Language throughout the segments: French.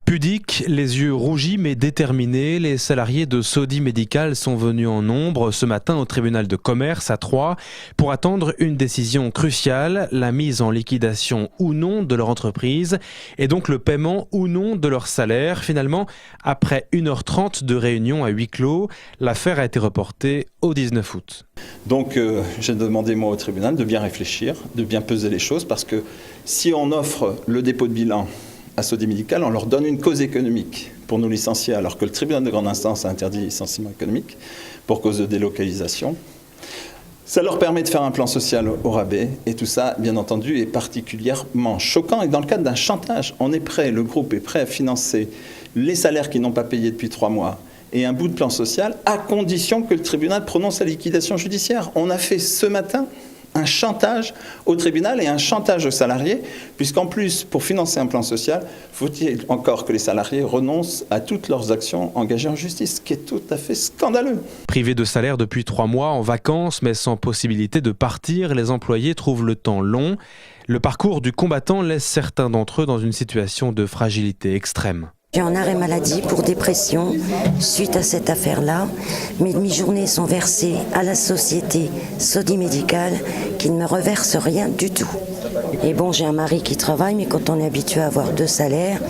Pudiques, les yeux rougis mais déterminés, les salariés de Sodi Médical sont venus en nombre ce matin au tribunal de commerce à Troyes pour attendre une décision cruciale, la mise en liquidation ou non de leur entreprise et donc le paiement ou non de leur salaire. Finalement, après 1h30 de réunion à huis clos, l'affaire a été reportée au 19 août. Donc j'ai demandé moi au tribunal de bien réfléchir, de bien peser les choses parce que si on offre le dépôt de bilan à Sodi Médical, on leur donne une cause économique pour nous licencier, alors que le tribunal de grande instance a interdit le licenciement économique pour cause de délocalisation. Ça leur permet de faire un plan social au rabais, et tout ça, bien entendu, est particulièrement choquant. Et dans le cadre d'un chantage, le groupe est prêt à financer les salaires qu'ils n'ont pas payés depuis 3 mois et un bout de plan social, à condition que le tribunal prononce la liquidation judiciaire. On a fait ce matin un chantage au tribunal et un chantage aux salariés, puisqu'en plus, pour financer un plan social, faut-il encore que les salariés renoncent à toutes leurs actions engagées en justice, ce qui est tout à fait scandaleux. Privés de salaire depuis 3 mois, en vacances, mais sans possibilité de partir, les employés trouvent le temps long. Le parcours du combattant laisse certains d'entre eux dans une situation de fragilité extrême. J'ai un arrêt maladie pour dépression suite à cette affaire-là. Mes demi-journées sont versées à la société Sodi Médical qui ne me reverse rien du tout. Et bon, j'ai un mari qui travaille, mais quand on est habitué à avoir 2 salaires,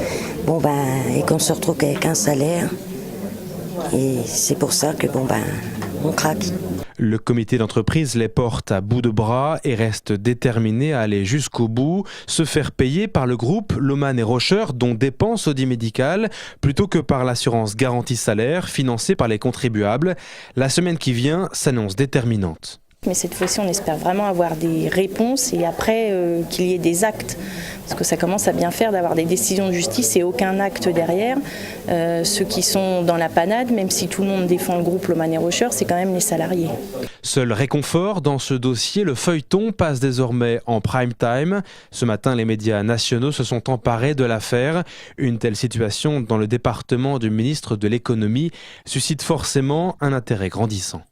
et qu'on se retrouve qu'avec un salaire, et c'est pour ça que on craque. Le comité d'entreprise les porte à bout de bras et reste déterminé à aller jusqu'au bout, se faire payer par le groupe Lohmann et Rocher dont dépend Sodi Médical, plutôt que par l'assurance garantie salaire financée par les contribuables. La semaine qui vient s'annonce déterminante. Mais cette fois-ci, on espère vraiment avoir des réponses et après qu'il y ait des actes. Parce que ça commence à bien faire d'avoir des décisions de justice et aucun acte derrière. Ceux qui sont dans la panade, même si tout le monde défend le groupe Lohmann et Rocher, c'est quand même les salariés. Seul réconfort dans ce dossier, le feuilleton passe désormais en prime time. Ce matin, les médias nationaux se sont emparés de l'affaire. Une telle situation dans le département du ministre de l'économie suscite forcément un intérêt grandissant.